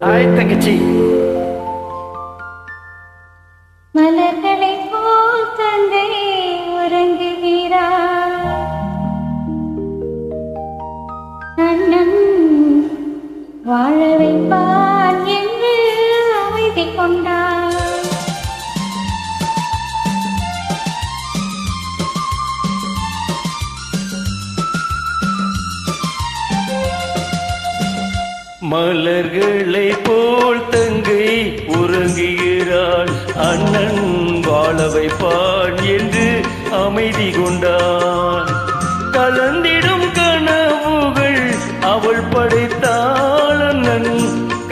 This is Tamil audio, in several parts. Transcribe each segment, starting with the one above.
ஹாய் தங்கச்சி. மலர்களை போல் தந்தை உறங்குகிறார், அண்ணன் வாழ வைப்பான் என்று அமைதி கொண்டார். மலர்களை போல் தங்கை உறங்குகிறாள், அண்ணன் வாழ வைப்பான் என்று அமைதி கொண்டான். கலந்திடும் கனவுகள் அவள் படைத்தாள், அண்ணன்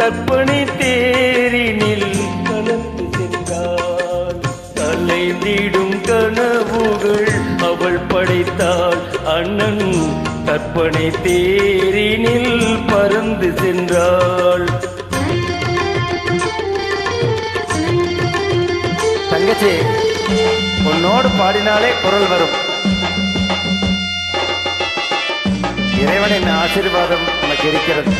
கற்பனை தேரினில் கலந்து சென்றாள். கலைந்திடும் கனவுகள் அவள் படைத்தாள், அண்ணன் கற்பனை தேரினில் பறந்து சென்றாள். தங்கச்சி, உன்னோடு பாடினாலே குரல் வரும். இறைவனின் ஆசீர்வாதம் நமக்கு இருக்கிறது.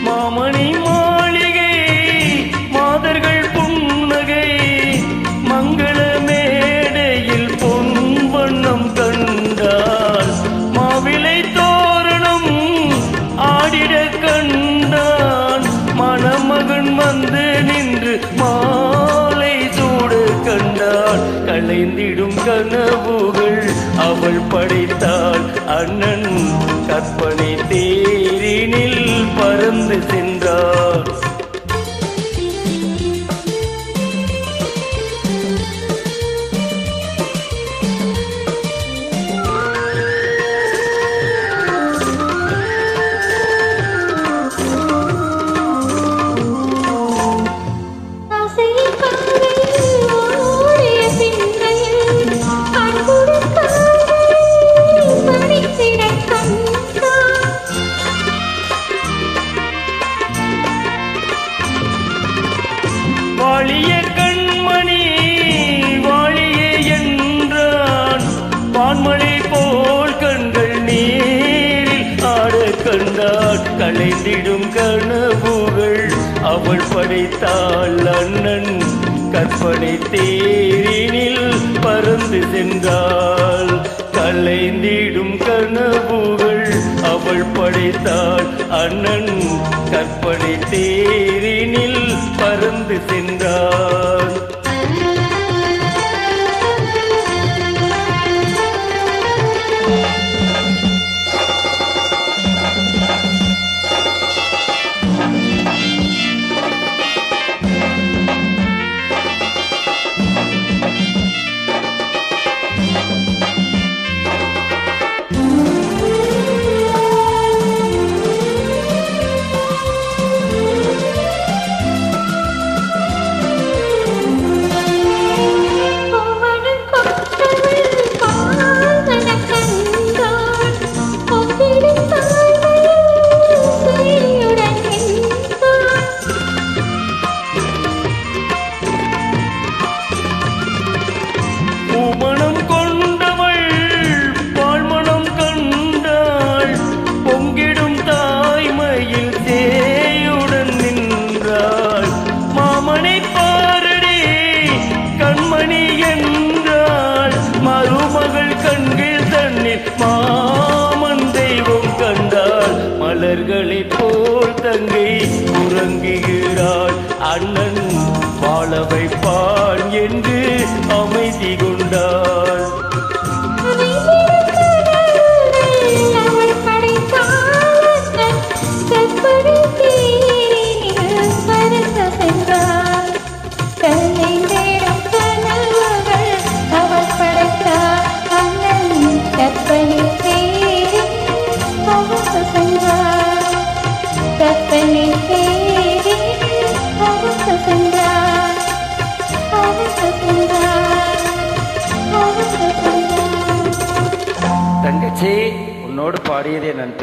மாமணி மாளிகை மாதர்கள் புன்னகை, மங்கள மேடையில் பொன் வண்ணம் கண்டால், மாவிலை தோரணம் ஆடிட கண்டான். மணமகன் வந்து நின்று மாலை சூட கண்டாள். கலைந்திடும் கனவுகள் அவள் படைத்தாள், அண்ணன் கற்பனை தேரினில் பறந்து சென்றார். வாழிய கண்மணி வாழியே என்றான், வான்மழை போல் கண்கள் நீரில் ஆட கண்டாள். கலைந்திடும் கனவுகள் அவள் படைத்தாள், அண்ணன் கற்பனை தேரினில் பறந்து சென்றாள். கலைந்திடும் கனவுகள் அவள் படைத்தாள், அண்ணன் கற்பனை தேரினில் பறந்து சென்றாள். பூமணம் கொண்டவள் பால்மணம் கண்டாள், பொங்கிடும் தாய்மையில் தேயுடன் நின்றாள். மாமனை பாரடி கண்மணி என்றாள், மருமகள் கண்கள் தண்ணீர் மாமன் தெய்வம் கண்டாள். மலர்களை போல் தங்கை உறங்குகிறாள், அண்ணன் வாழ வைப்பான் என்று அமைதி கொண்டாள். கற்பனை சென்றார் கற்பனை தேடி பறந்து சென்றார் பறந்து சென்றார் பறந்து சென்றார். தங்கச்சி, உன்னோடு பாடியதை நான்